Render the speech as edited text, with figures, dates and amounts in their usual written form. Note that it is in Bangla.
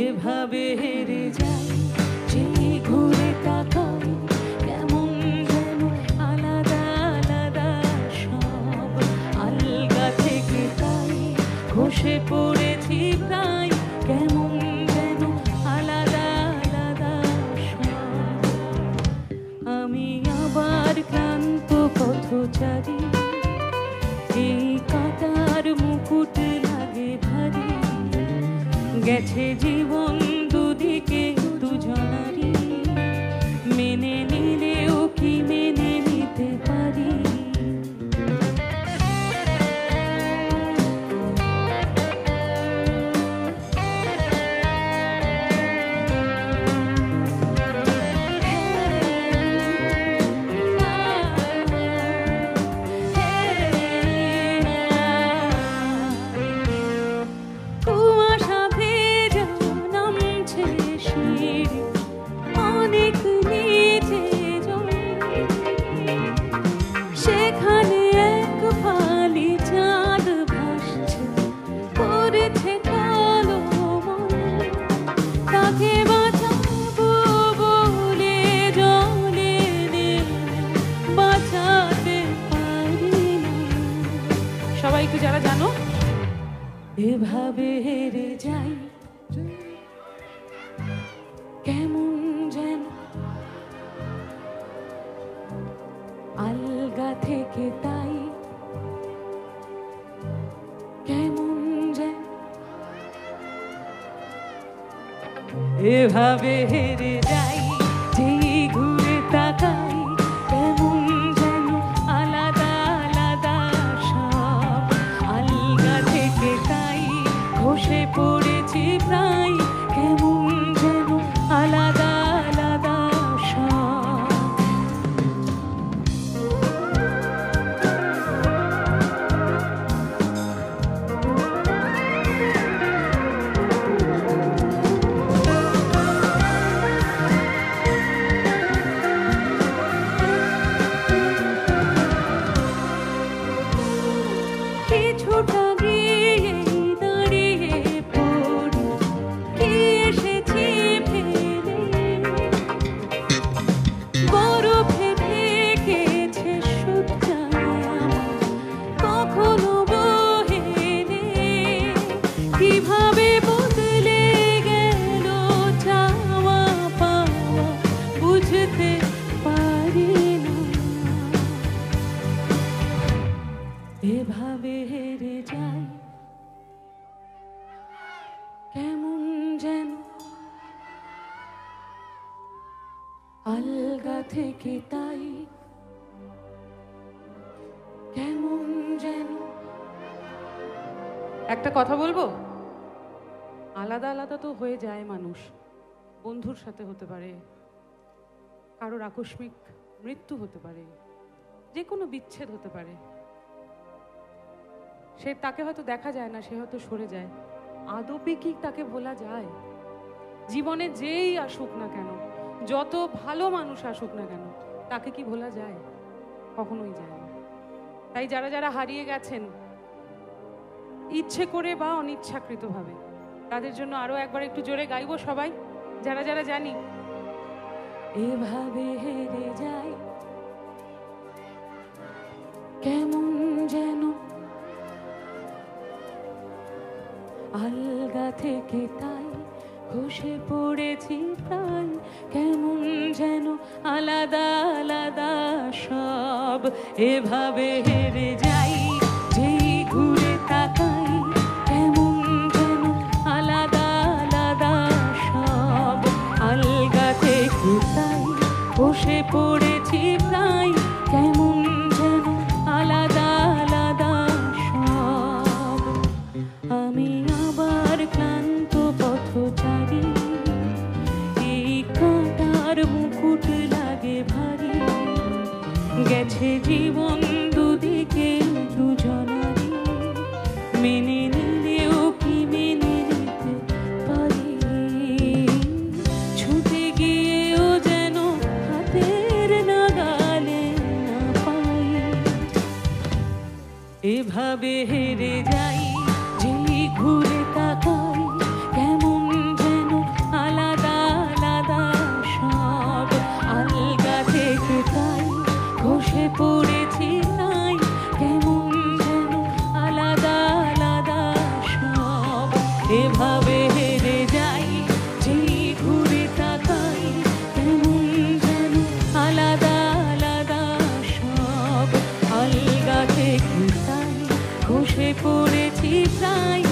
এভাবে হেরে যাই যে ঘুরে তাকাই কেমন যেন আলাদা আলাদা সব আলগা থেকে তাই খসে পড়েছি প্রায় কেমন যেন আলাদা আলাদা সব আমি আবার ক্লান্ত পথচারী এই কাটার মুকুট লাগে ভারী গেছে জীবন দুদিকে দুজনারই মেনে নিলেও কি মেনে নিতে পারি যারা জানো এভাবে হেরে যাই কেমন যেন আলগা থেকে তাই কেমন যেন এভাবে হেরে যাই যেই ঘুরে তাকাই কেমন যেন আলাদা আলাদা সব আলগা থেকে তাই খসে পড়েছি প্রায় কেমন যেন আলাদা আলাদা সব কিছুটা গিয়ে দাঁড়িয়ে পড়ি কি এসেছি ফেলে বরফে ঢেকেছে সূর্যায় কখনো বহে কিভাবে বদলে গেল চাওয়া পাওয়া বুঝতে পারি না এভাবে হেরে যাই কেমন যেন আলগা থেকে তাই কেমন যেন একটা কথা বলবো আলাদা আলাদা তো হয়ে যায় মানুষ বন্ধুর সাথে হতে পারে কারোর আকস্মিক মৃত্যু হতে পারে যে কোনো বিচ্ছেদ হতে পারে সে তাকে হয়তো দেখা যায় না সে হয়তো সরে যায় আদপে কি তাকে বলা যায় জীবনে যেই আসুক না কেন যত ভালো মানুষ আসুক না কেন তাকে কি ভোলা যায় কখনোই যায় না তাই যারা যারা হারিয়ে গেছেন ইচ্ছে করে বা অনিচ্ছাকৃতভাবে তাদের জন্য আরো একবার একটু জোরে গাইবো সবাই যারা যারা জানি এভাবে হেরে যায় কেমন যেন আলগা থেকে তাই খসে পড়েছি প্রায় কেমন যেন আলাদা আলাদা সব এভাবে হেরে যাই যেই ঘুরে তাকাই কেমন যেন আলাদা আলাদা সব আলগা থেকে তাই খসে পড়েছি প্রায় কেমন যেন আলাদা আলাদা সব আমি আবার ক্লান্ত পথচারী এই কাঁটার মুকুট লাগে ভারী গেছে জীবন দুদিকে দুজনারই মেনে নিলেও কি মেনে নিতে পারি ছুটে গিয়েও যেন হাতের নাগালে না পাই এভাবে হেরে যাই যেই ঘুরে তাকাই কেমন যেন ভাবে হেরে যাই, যেই ঘুরে তাকাই কেমন যেন আলাদা আলাদা সব, আলগা থেকে তাই খসে পড়েছি প্রায়